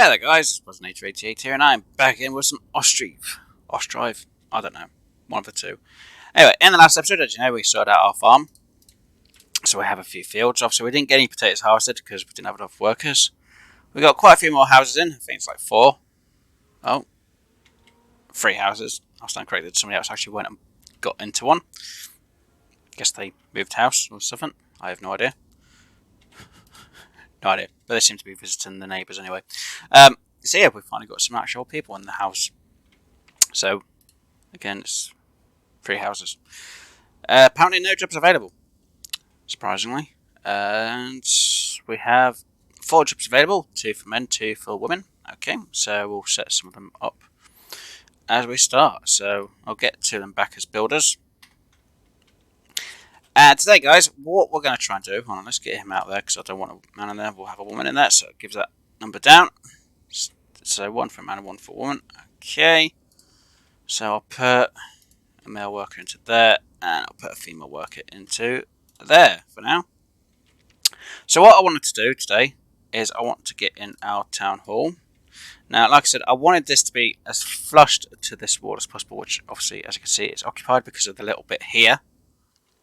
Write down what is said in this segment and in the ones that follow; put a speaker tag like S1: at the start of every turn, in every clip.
S1: Hello guys, it's Wasn't88 here and I'm back in with some Ostriv, I don't know, one of the two. Anyway, in the last episode, as you know, we sorted out our farm. So we have a few fields. Obviously we didn't get any potatoes harvested because we didn't have enough workers. We got quite a few more houses in, I think it's like 4. Oh, 3 houses. I was stand corrected, somebody else actually went and got into one. Guess they moved house or something, I have no idea. No idea, but they seem to be visiting the neighbours anyway. So yeah, we finally got some actual people in the house. So, again, it's 3 houses. Apparently no jobs available, surprisingly. And we have 4 jobs available, 2 for men, 2 for women. Okay, so we'll set some of them up as we start. So I'll get to them back as builders. Today, guys, what we're going to try and do, hold on, let's get him out there because I don't want a man in there. We'll have a woman in there, so it gives that number down. So 1 for a man and 1 for a woman. Okay, so I'll put a male worker into there, and I'll put a female worker into there for now. So what I wanted to do today is I want to get in our town hall. Now, like I said, I wanted this to be as flushed to this wall as possible, which obviously, as you can see, it's occupied because of the little bit here,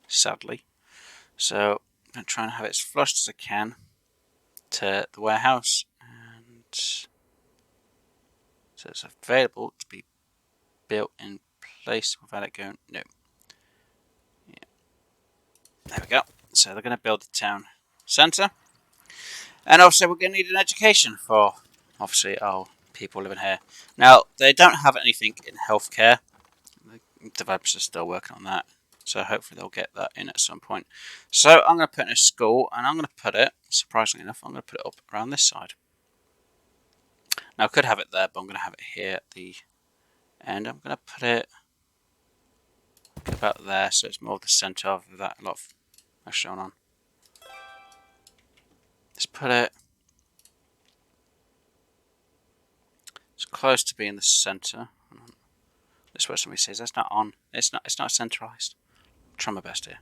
S1: sadly. So I'm going to try and have it as flushed as I can to the warehouse, and so it's available to be built in place without it going, no. Yeah. There we go. So they're going to build the town centre, and also we're going to need an education for obviously our people living here. Now they don't have anything in healthcare. The developers are still working on that, so hopefully they'll get that in at some point. So I'm going to put in a school, and I'm going to put it, surprisingly enough, I'm going to put it up around this side. Now I could have it there, but I'm going to have it here at the end. I'm going to put it about there, so it's more of the centre of that. A lot of that's shown on. Let's put it as close to being the centre. This is where somebody says that's not on. It's not centralised. Try my best here.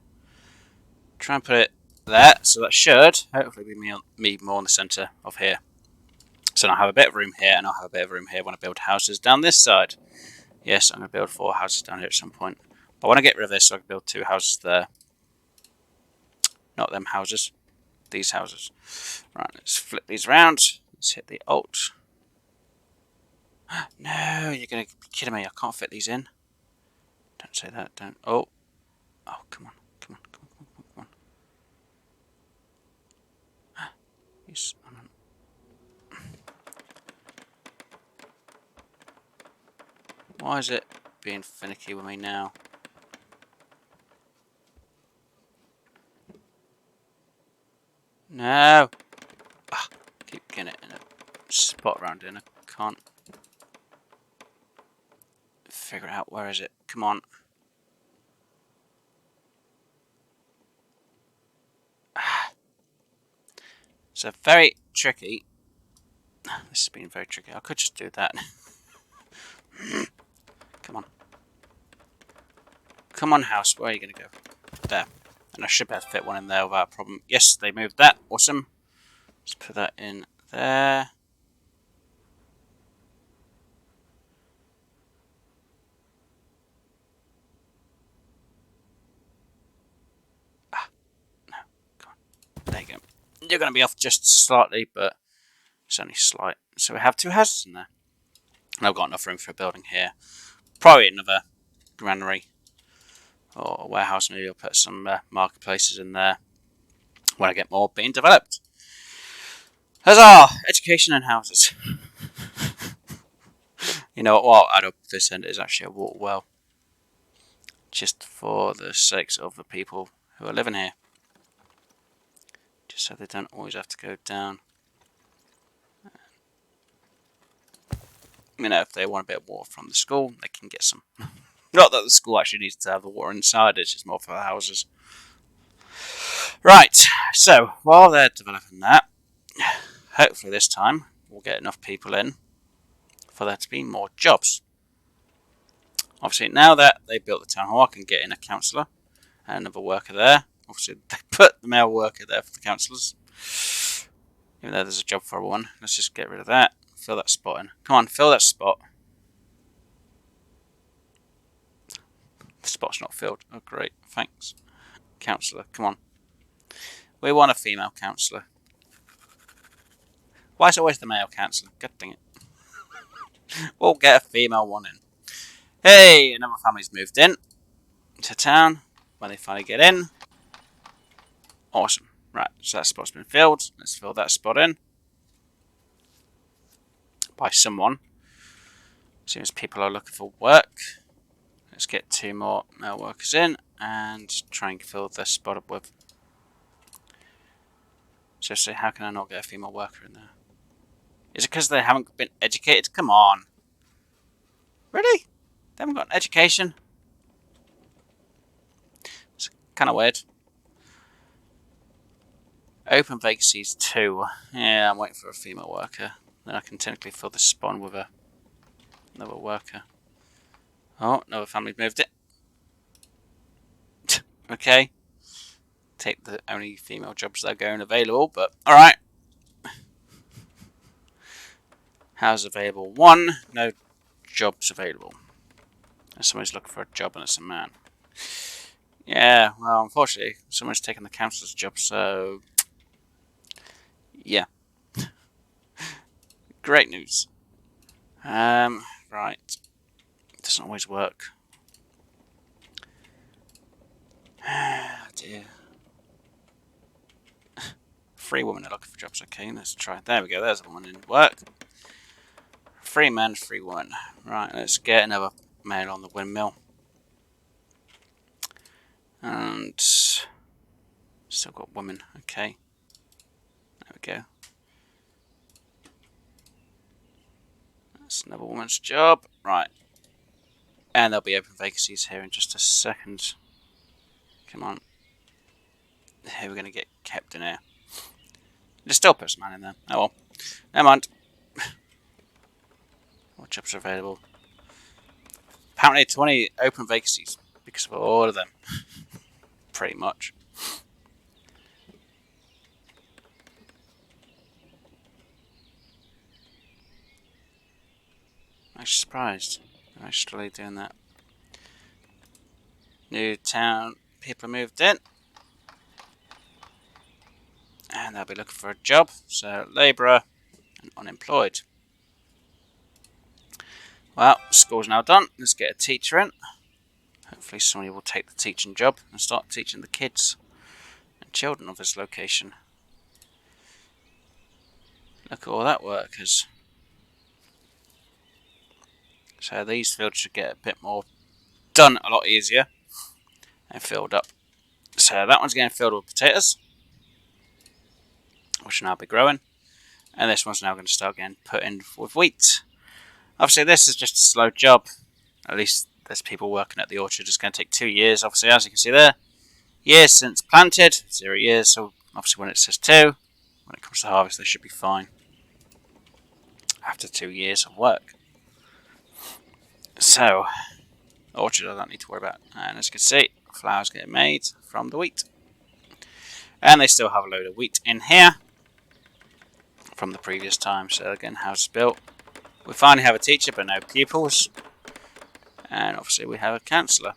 S1: Try and put it there, so that should hopefully be me more in the centre of here. So I'll have a bit of room here, and I'll have a bit of room here when I build houses down this side. Yes, I'm going to build 4 houses down here at some point. But I want to get rid of this so I can build 2 houses there. Not them houses. These houses. Right, let's flip these around. Let's hit the Alt. No, you're going to be kidding me. I can't fit these in. Don't say that. Don't. Oh. Oh, come on. Come on. Come on. Come on. Come on. Yes. Why is it being finicky with me now? No. Ah, keep getting it in a spot around in. I can't figure it out. Where is it? Come on. So very tricky. This has been very tricky. I could just do that. Come on. Come on, house. Where are you going to go? There. And I should be able to fit one in there without a problem. Yes, they moved that. Awesome. Let's put that in there. Ah, no. Come on. There you go. You're going to be off just slightly, but it's only slight. So we have 2 houses in there. And I've got enough room for a building here. Probably another granary or a warehouse. Maybe I'll put some marketplaces in there when I get more being developed. Huzzah! Education and houses. You know what? I'll add up this end is actually a water well. Just for the sakes of the people who are living here. Just so they don't always have to go down. You know, if they want a bit of water from the school, they can get some. Not that the school actually needs to have the water inside, it's just more for the houses. Right, so while they're developing that, hopefully this time we'll get enough people in for there to be more jobs. Obviously, now that they've built the town hall, I can get in a councillor and another worker there. Obviously, they put the male worker there for the councillors, even though there's a job for everyone. Let's just get rid of that. fill that spot in. Come on, fill that spot. The spot's not filled. Oh, great. Thanks. Counsellor, come on. We want a female counsellor. Why is it always the male counsellor? God dang it. We'll get a female one in. Hey, another family's moved in to town. When they finally get in. Awesome. Right, so that spot's been filled. Let's fill that spot in. By someone. As soon as people are looking for work. Let's get 2 more male workers in. And try and fill this spot up with. So how can I not get a female worker in there? Is it because they haven't been educated? Come on. Really? They haven't got an education? It's kind of weird. Open vacancies 2. Yeah, I'm waiting for a female worker. Then I can technically fill the spawn with another worker. Oh, another family moved it. Okay. Take the only female jobs that are going available, but alright. How's available? 1. No jobs available. Somebody's looking for a job and it's a man. Yeah, well, unfortunately, someone's taken the counsellor's job, so. Yeah. Great news. Right. It doesn't always work. Oh dear. 3 women are looking for jobs. Okay, let's try. There we go. There's a woman in work. 3 men, 3 women. Right, let's get another male on the windmill. And still got women. Okay. There we go. That's another woman's job. Right. And there'll be open vacancies here in just a second. Come on. Here we're going to get kept in here. There's still a postman in there. Oh well. Never mind. What jobs are available? Apparently 20 open vacancies because of all of them. Pretty much. I'm actually surprised. I'm actually doing that. New town. People moved in. And they'll be looking for a job. So, labourer and unemployed. Well, school's now done. Let's get a teacher in. Hopefully somebody will take the teaching job and start teaching the kids and children of this location. Look at all that workers. So these fields should get a bit more done a lot easier and filled up. So that one's getting filled with potatoes, which will now be growing. And this one's now going to start getting put in with wheat. Obviously this is just a slow job. At least there's people working at the orchard. It's going to take 2 years, obviously, as you can see there. Years since planted, 0 years. So obviously when it says 2, when it comes to harvest, they should be fine. After 2 years of work. So, orchard I don't need to worry about. And as you can see, flour's getting made from the wheat. And they still have a load of wheat in here from the previous time. So again, house is built. We finally have a teacher, but no pupils. And obviously we have a counsellor.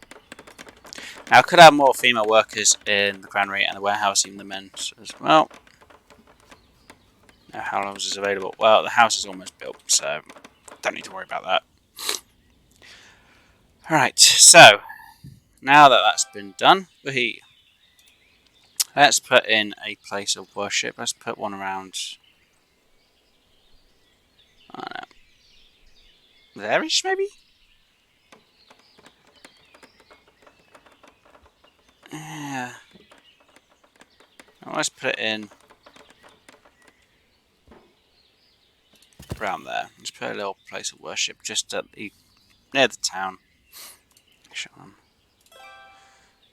S1: Now I could have more female workers in the granary and the warehouse, even the men as well. Now how long is this available? Well, the house is almost built, so don't need to worry about that. Alright, so now that that's been done, let's put in a place of worship. Let's put one around, I don't know, there-ish maybe? Yeah. Now let's put it in around there. Let's put a little place of worship just at near the town.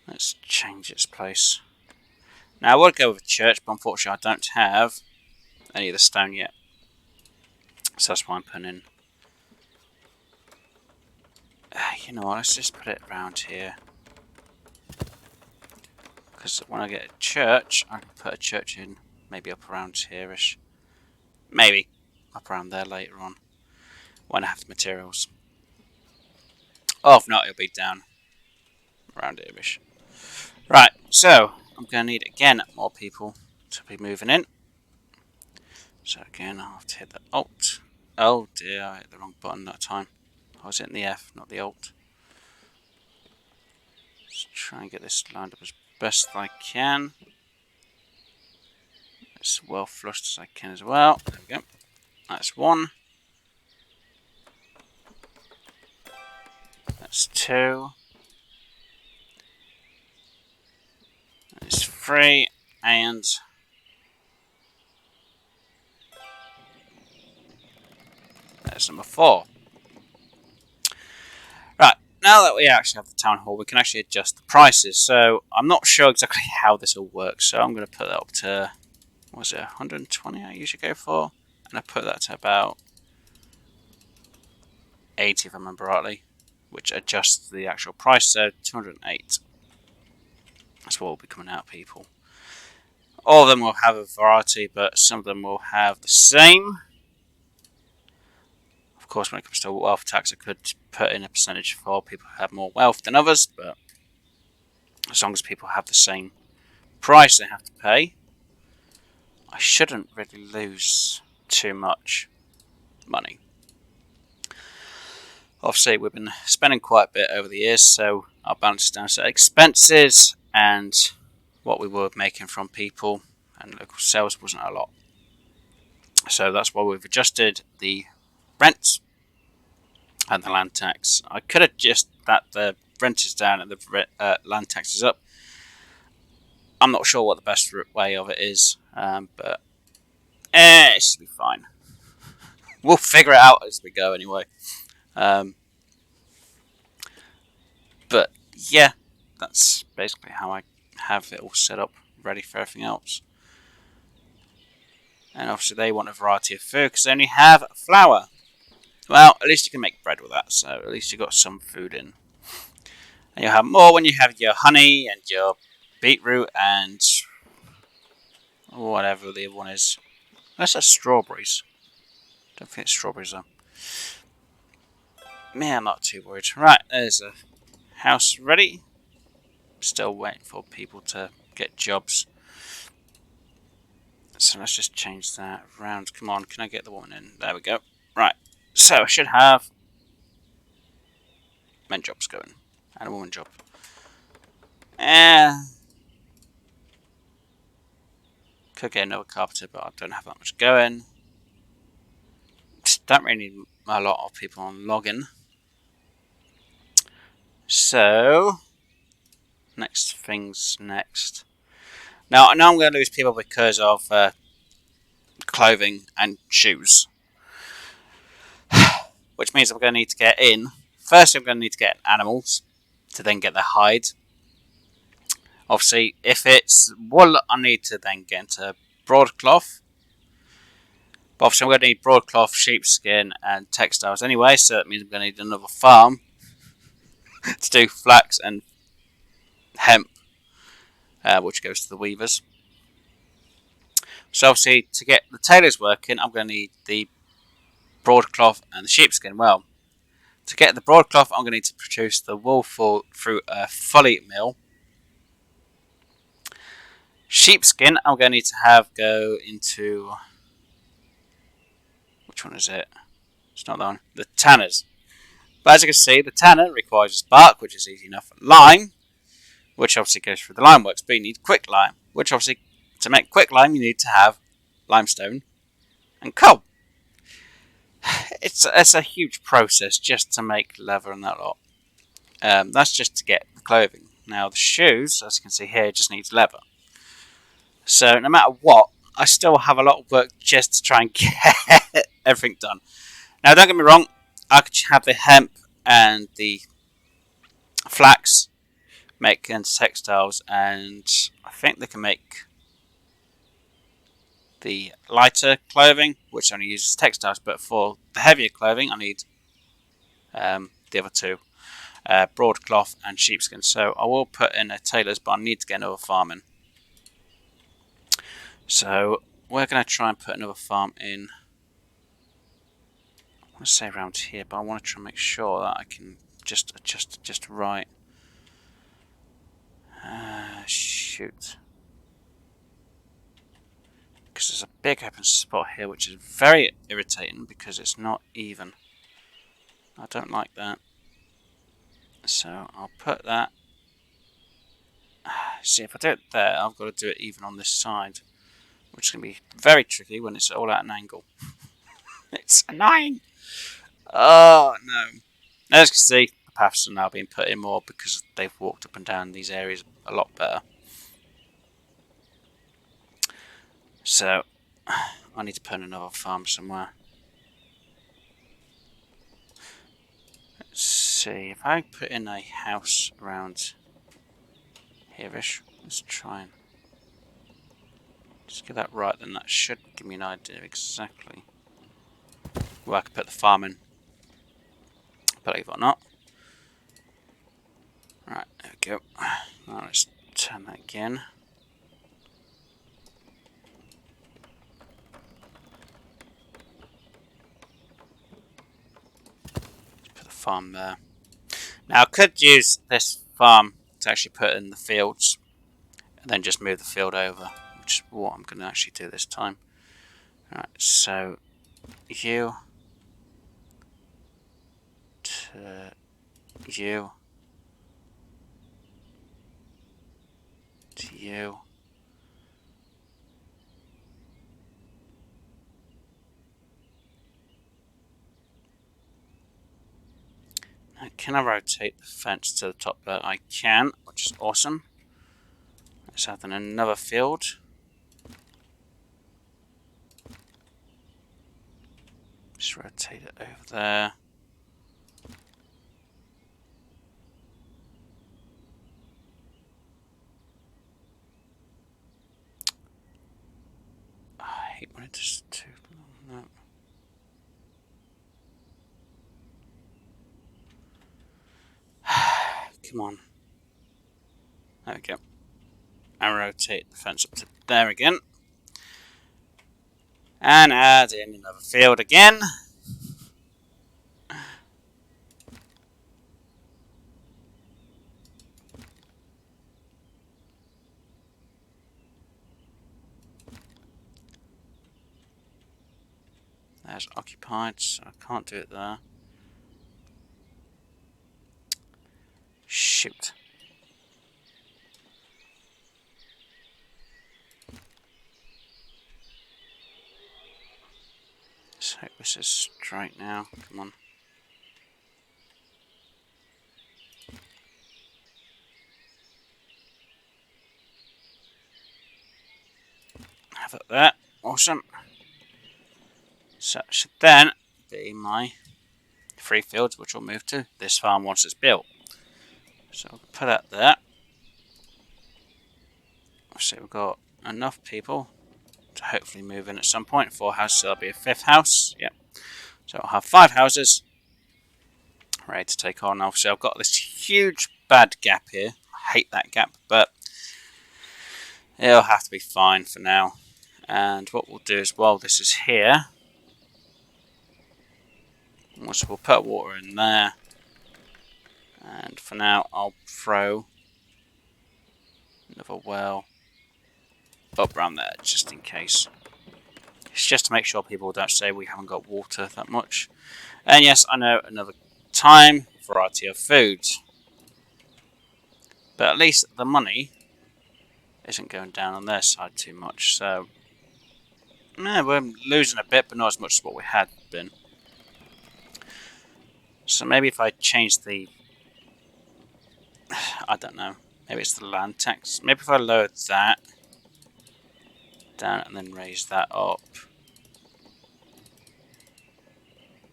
S1: Let's change its place. Now I would go with a church, but unfortunately I don't have any of the stone yet. So that's why I'm putting in. You know what, let's just put it around here. Because when I get a church, I can put a church in maybe up around here-ish. Maybe. up around there later on when I have the materials. Oh, if not, it'll be down around here-ish. Right, so I'm going to need again more people to be moving in. So again, I'll have to hit the Alt. Oh dear, I hit the wrong button that time. I was hitting the F, not the Alt. Let's try and get this lined up as best I can. As well flushed as I can as well. There we go. That's one. That's two. That's three. And that's number four. Right, now that we actually have the town hall, we can actually adjust the prices. So I'm not sure exactly how this all works. So I'm going to put that up to, what was it, 120 I usually go for? And I put that to about 80 if I remember rightly, which adjusts the actual price. So 208. That's what will be coming out, people. All of them will have a variety, but some of them will have the same. Of course, when it comes to wealth tax, I could put in a percentage for people who have more wealth than others, but as long as people have the same price they have to pay, I shouldn't really lose too much money. Obviously, we've been spending quite a bit over the years, so I'll balance down to expenses and what we were making from people, and local sales wasn't a lot. So that's why we've adjusted the rent and the land tax. I could adjust that the rent is down and the land tax is up. I'm not sure what the best way of it is, but it should be fine. We'll figure it out as we go anyway. But yeah, that's basically how I have it all set up, ready for everything else. And obviously they want a variety of food because they only have flour. Well, at least you can make bread with that, so at least you've got some food in. And you'll have more when you have your honey and your beetroot and whatever the other one is. Unless that's strawberries. Don't think it's strawberries though. Me, I'm not too worried. Right, there's a house ready. Still waiting for people to get jobs. So let's just change that around. Come on, can I get the woman in? There we go. Right, so I should have men jobs going and a woman job. Could get another carpenter, but I don't have that much going. Don't really need a lot of people on login. So, next things next. Now, I know I'm going to lose people because of clothing and shoes. Which means I'm going to need to get in. First, I'm going to need to get animals to then get the hide. Obviously, if it's wool, I need to then get into broadcloth. But obviously, I'm going to need broadcloth, sheepskin, and textiles anyway, so that means I'm going to need another farm to do flax and hemp, which goes to the weavers. So obviously, to get the tailors working, I'm going to need the broadcloth and the sheepskin. Well, to get the broadcloth, I'm going to need to produce the wool through a fully mill. Sheepskin, I'm going to need to have go into... Which one is it? It's not that one. The tanners. But as you can see, the tanner requires a spark, which is easy enough. Lime, which obviously goes through the lime works, but you need quick lime, which obviously, to make quick lime, you need to have limestone and coal. It's a huge process just to make leather and that lot. That's just to get the clothing. Now the shoes, as you can see here, just needs leather. So no matter what, I still have a lot of work just to try and get everything done. Now don't get me wrong, I could have the hemp and the flax make into textiles, and I think they can make the lighter clothing, which only uses textiles, but for the heavier clothing I need the other two, broadcloth and sheepskin. So I will put in a tailor's, but I need to get another farm in. So we're going to try and put another farm in Let's say around here, but I want to try and make sure that I can just adjust it just right. Shoot. Because there's a big open spot here, which is very irritating because it's not even. I don't like that. So I'll put that. See, if I do it there, I've got to do it even on this side, which is going to be very tricky when it's all at an angle. It's annoying. Oh, no. As you can see, the paths are now being put in more because they've walked up and down these areas a lot better. So, I need to put in another farm somewhere. Let's see, if I put in a house around here-ish, let's try and just get that right, then that should give me an idea of exactly where I can put the farm in. Believe it or not. Right, there we go. Now let's turn that again. Put the farm there. Now I could use this farm to actually put in the fields and then just move the field over, which is what I'm going to actually do this time. Right, so you to you to you. Now, can I rotate the fence to the top there? I can, which is awesome. Let's have then another field. Just rotate it over there. I hate when it's too long. No. Come on. There we go. And rotate the fence up to there again. And add in another field again. There's occupied, so I can't do it there. Shoot. Let's hope this is straight now. Come on. Have it there. Awesome. So it should then be my 3 fields, which will move to this farm once it's built. So I'll put that there. So we've got enough people to hopefully move in at some point. 4 houses, so there'll be a 5th house. Yep. So I'll have 5 houses ready to take on. Obviously, I've got this huge bad gap here. I hate that gap, but it'll have to be fine for now. And what we'll do is, while this is here, so we'll put water in there. And for now, I'll throw another well up around there, just in case. It's just to make sure people don't say we haven't got water that much. And yes, I know, another time, variety of food. But at least the money isn't going down on their side too much. So, we're losing a bit, but not as much as what we had been. So maybe if I change the... I don't know. Maybe it's the land tax. Maybe if I lowered that down and then raise that up.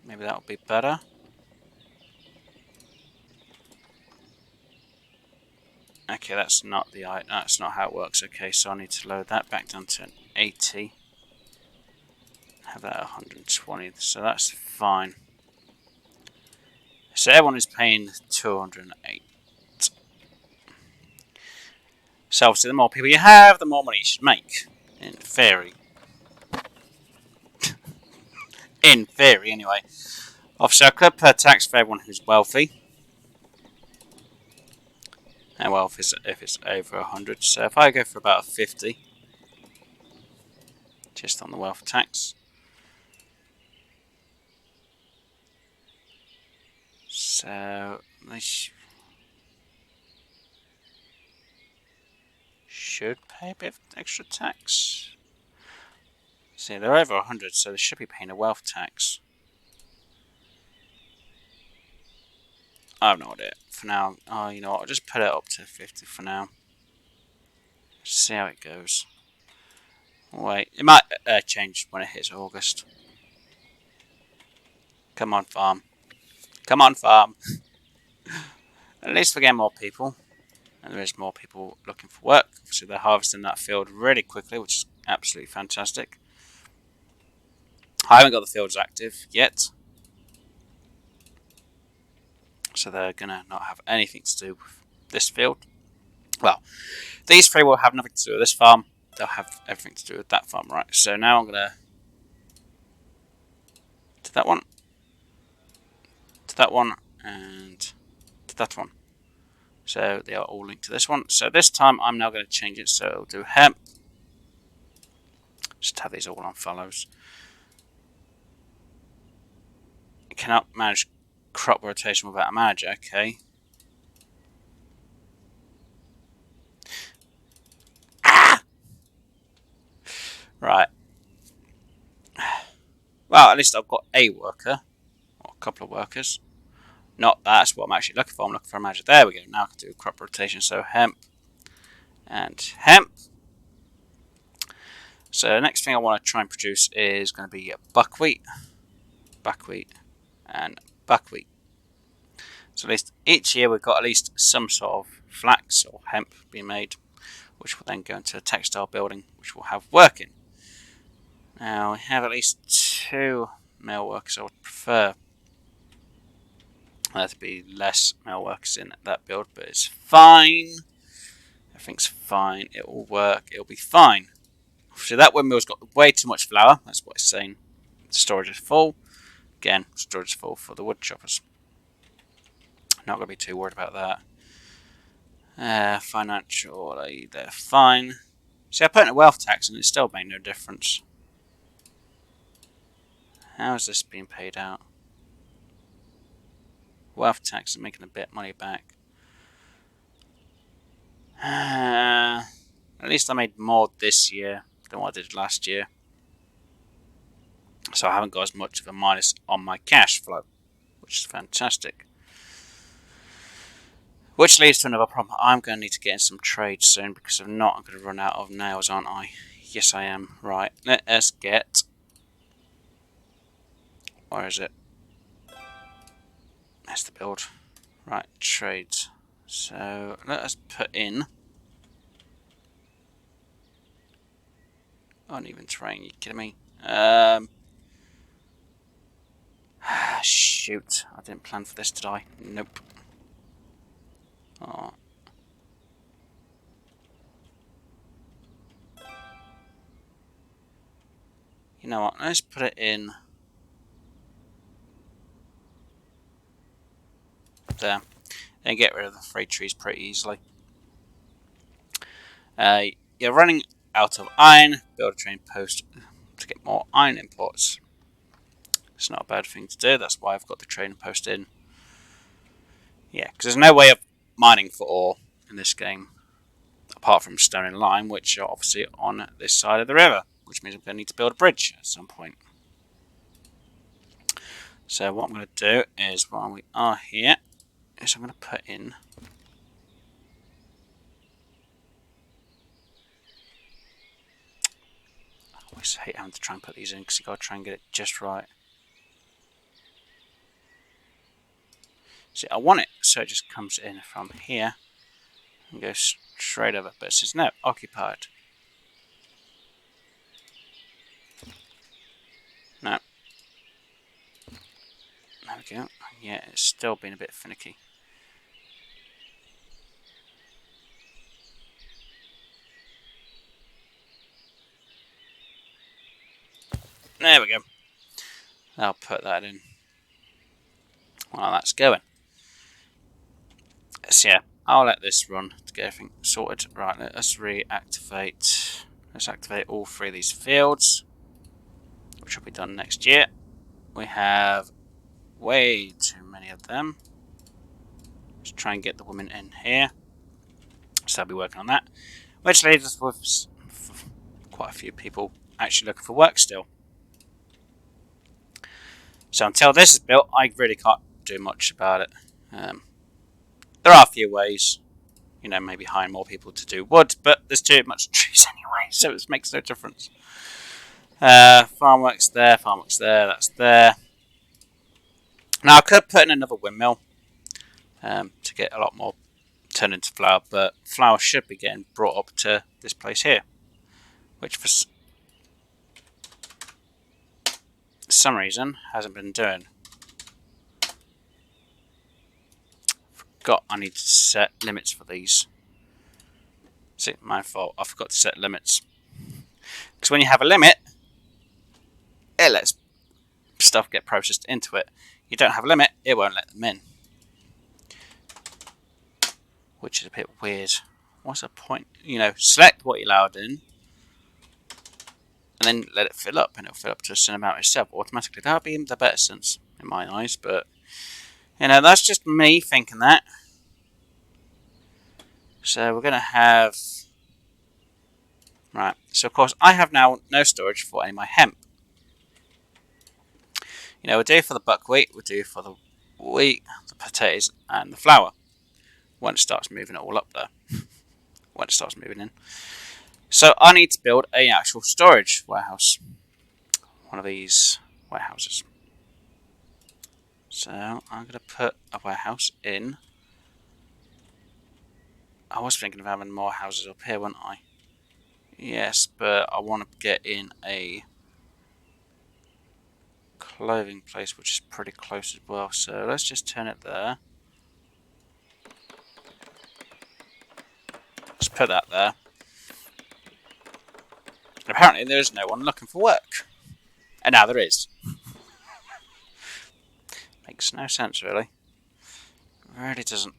S1: Maybe that would be better. Okay, that's not how it works. Okay, so I need to lower that back down to an 80. Have that at 120. So that's fine. So everyone is paying 208. So obviously the more people you have, the more money you should make. In theory. In theory, anyway. Obviously, I could put a tax for everyone who's wealthy. And wealth is if it's over 100. So if I go for about 50, just on the wealth tax. So they should pay a bit of extra tax. See, they're over 100, so they should be paying a wealth tax. I have no idea. For now, oh, you know what? I'll just put it up to 50 for now. See how it goes. Wait, it might change when it hits August. Come on, farm. Come on, farm. At least we're getting more people. And there is more people looking for work. Obviously, they're harvesting that field really quickly, which is absolutely fantastic. I haven't got the fields active yet. So they're going to not have anything to do with this field. Well, these three will have nothing to do with this farm. They'll have everything to do with that farm, right? So now I'm going to that one, to that one, and to that one. So they are all linked to this one. So this time I'm now going to change it so it'll do hemp. Just have these all on follows. You cannot manage crop rotation without a manager, okay. Ah! Right. Well, at least I've got a worker, or a couple of workers. Not that's what I'm actually looking for. I'm looking for a manager. There we go. Now I can do crop rotation. So hemp and hemp. So the next thing I want to try and produce is going to be buckwheat, and buckwheat. So at least each year we've got at least some sort of flax or hemp being made, which will then go into a textile building, which will have work in. Now we have at least 2 male workers. I would prefer there to be less male workers in that build, but it's fine. Everything's fine. It will work. It'll be fine. So that windmill's got way too much flour. That's what it's saying. The storage is full. Again, storage is full for the wood choppers. Not going to be too worried about that. Financial, they're fine. See, I put in a wealth tax and it still made no difference. How is this being paid out? Wealth tax is making a bit of money back. At least I made more this year than what I did last year. So I haven't got as much of a minus on my cash flow, which is fantastic. Which leads to another problem. I'm going to need to get in some trade soon, because if not, I'm going to run out of nails, aren't I? Yes, I am. Right, let us get... Where is it? That's the build. Right, trades. So let us put in... Uneven terrain, you kidding me? Shoot, I didn't plan for this, did I? Nope. Oh. You know what, let's put it in there. And get rid of the 3 trees pretty easily. You're running out of iron. Build a train post to get more iron imports. It's not a bad thing to do. That's why I've got the train post in. Yeah, because there's no way of mining for ore in this game, apart from stone and lime, which are obviously on this side of the river, which means I'm going to need to build a bridge at some point. So what I'm going to do is, while we are here, is I'm going to put in... I always hate having to try and put these in, because you've got to try and get it just right. See, I want it so it just comes in from here and goes straight over, but it says no, occupied. No. There we go. Yeah, it's still been a bit finicky. There we go. I'll put that in. while that's going. So yeah, I'll let this run to get everything sorted. Right, let's reactivate. Let's activate all 3 of these fields, which will be done next year. We have way too many of them. Let's try and get the women in here. So I'll be working on that, which leaves us with quite a few people actually looking for work still. So until this is built, I really can't do much about it. There are a few ways, maybe hiring more people to do wood, but there's too much trees anyway, so it makes no difference. Farm works there, that's there. Now I could put in another windmill to get a lot more turned into flour, but flour should be getting brought up to this place here, which for some reason hasn't been doing. Forgot I need to set limits for these. See, my fault. I forgot to set limits. Because when you have a limit, it lets stuff get processed into it. You don't have a limit, it won't let them in. Which is a bit weird. What's the point? Select what you allowed in, and then let it fill up, and it'll fill up to a certain amount itself automatically. That would be the better sense in my eyes, but that's just me thinking that. So we're going to have... Right, so of course I have now no storage for any of my hemp. We'll do for the buckwheat, we'll do for the wheat, the potatoes, and the flour. When it starts moving it all up there. When it starts moving in. So I need to build an actual storage warehouse. One of these warehouses. So I'm going to put a warehouse in. I was thinking of having more houses up here, wasn't I? Yes, but I want to get in a clothing place, which is pretty close as well. So let's just turn it there. Let's put that there. And apparently there is no one looking for work. And now there is. Makes no sense, really. Really doesn't.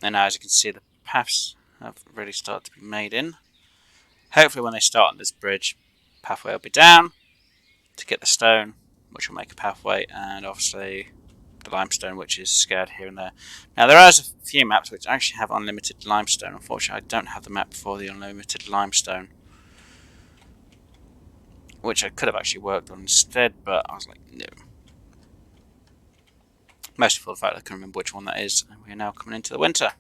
S1: And now, as you can see, the paths have really started to be made in. Hopefully when they start on this bridge, pathway will be down to get the stone, which will make a pathway, and obviously the limestone, which is scattered here and there. Now there are a few maps which actually have unlimited limestone. Unfortunately, I don't have the map for the unlimited limestone, which I could have actually worked on instead, but I was like, no. Mostly for the fact that I can remember which one that is, and we're now coming into the winter.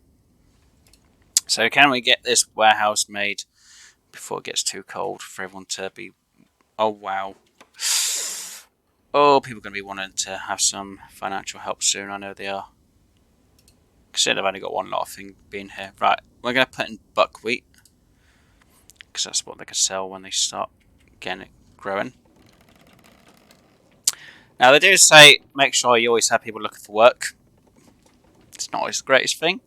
S1: So can we get this warehouse made before it gets too cold for everyone to be... Oh, wow. Oh, people are going to be wanting to have some financial help soon. I know they are. Considering I've only got one lot of thing being here. Right, we're going to put in buckwheat. Because that's what they can sell when they start getting it growing. Now, they do say make sure you always have people looking for work. It's not always the greatest thing.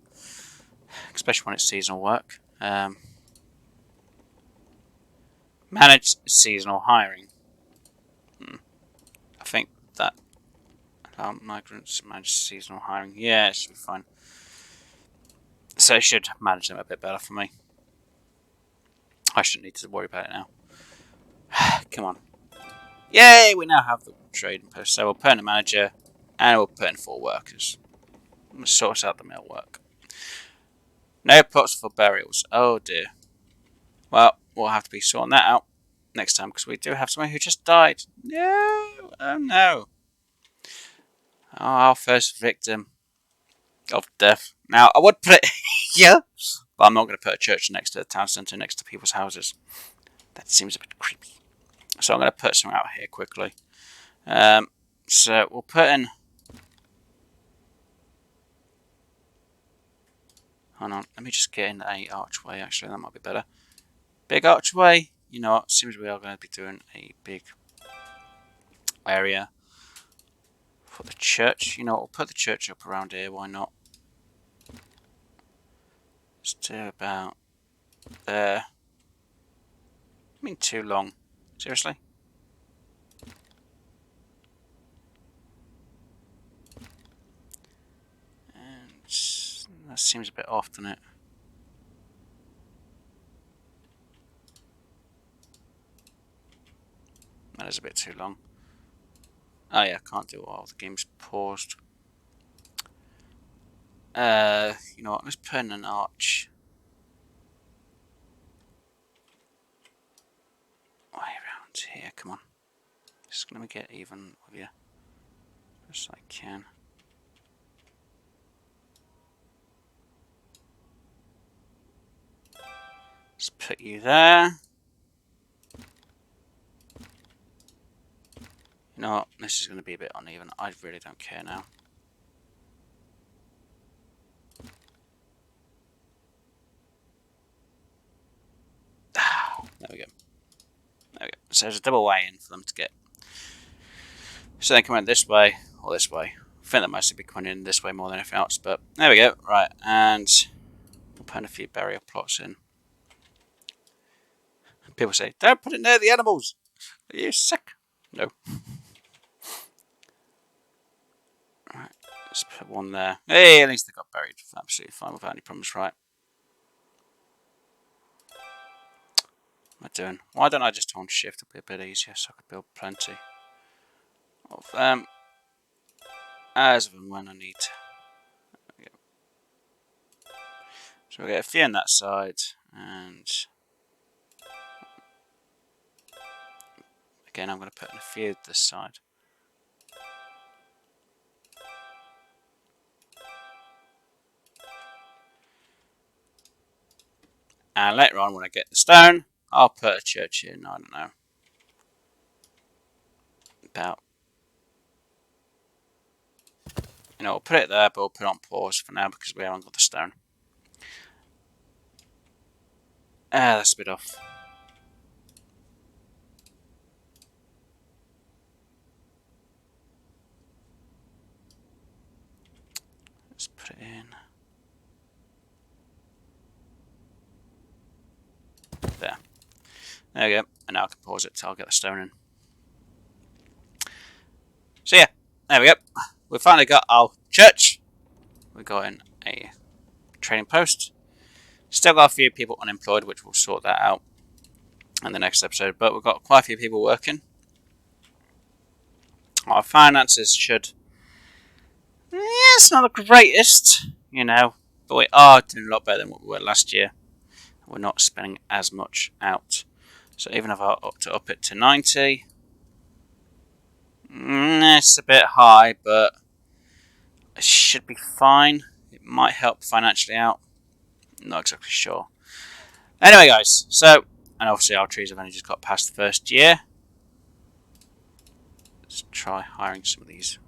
S1: Especially when it's seasonal work. Manage seasonal hiring. I think that allow migrants manage seasonal hiring. Yeah, it should be fine. So it should manage them a bit better for me. I shouldn't need to worry about it now. Come on. Yay, we now have the trading post. So we'll put in a manager and we'll put in 4 workers. We'll sort out the mill work. No plots for burials. Oh dear. Well, we'll have to be sorting that out next time because we do have someone who just died. No. Oh no. Oh, our first victim of death. Now, I would put it here, but I'm not going to put a church next to the town centre, next to people's houses. That seems a bit creepy. So I'm going to put something out here quickly. So we'll put in... Hold on, let me just get in a archway, actually, that might be better. Big archway. You know what, seems we are going to be doing a big area for the church. You know what, we'll put the church up around here, why not? Let's do about there. I mean, too long. Seriously? That seems a bit off, doesn't it? That is a bit too long. Oh yeah, I can't do it while the game's paused. You know what? Let's put in an arch. Way around here. Come on. Just let me get even with you. Best I can. Let's put you there. You know what? This is going to be a bit uneven. I really don't care now. There we go. There we go. So there's a double way in for them to get. So they come in this way or this way. I think they'll mostly be coming in this way more than anything else. But there we go. Right, and we'll put a few barrier plots in. People say, "Don't put it near the animals. Are you sick?" No. Right, let's put one there. Hey, at least they got buried. Absolutely fine without any problems, right? What am I doing? Why don't I just hold shift? It'll be a bit easier so I could build plenty of them as and when I need. There we go. So we'll get a few on that side, and again I'm going to put in a few this side. And later on when I get the stone, I'll put a church in, I don't know, about, you know, we'll put it there, but we'll put it on pause for now because we haven't got the stone. That's a bit off. Let's put it in. There. There we go. And now I can pause it till I get the stone in. So yeah, there we go. We've finally got our church. We've got in a trading post. Still got a few people unemployed, which we'll sort that out in the next episode. But we've got quite a few people working. Our finances should... Yeah, it's not the greatest, you know. But we are doing a lot better than what we were last year. We're not spending as much out. So even if I up it to 90... it's a bit high, but it should be fine. It might help financially out. Not exactly sure. Anyway, guys, so, and obviously our trees have only just got past the first year. Let's try hiring some of these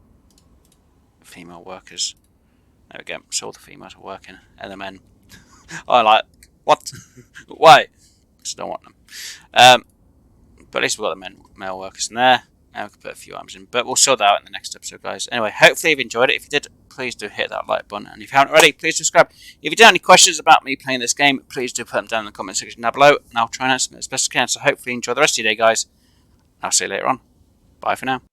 S1: female workers. There we go, so all the females are working, and the men are like, what? Why? Just don't want them. But at least we've got the male workers in there. Now we can put a few items in, but we'll sort that out in the next episode, guys. Anyway, hopefully you've enjoyed it. If you did, please do hit that like button. And if you haven't already, please subscribe. If you do have any questions about me playing this game, please do put them down in the comment section down below, and I'll try and answer them as best I can. So hopefully you enjoy the rest of your day, guys. I'll see you later on. Bye for now.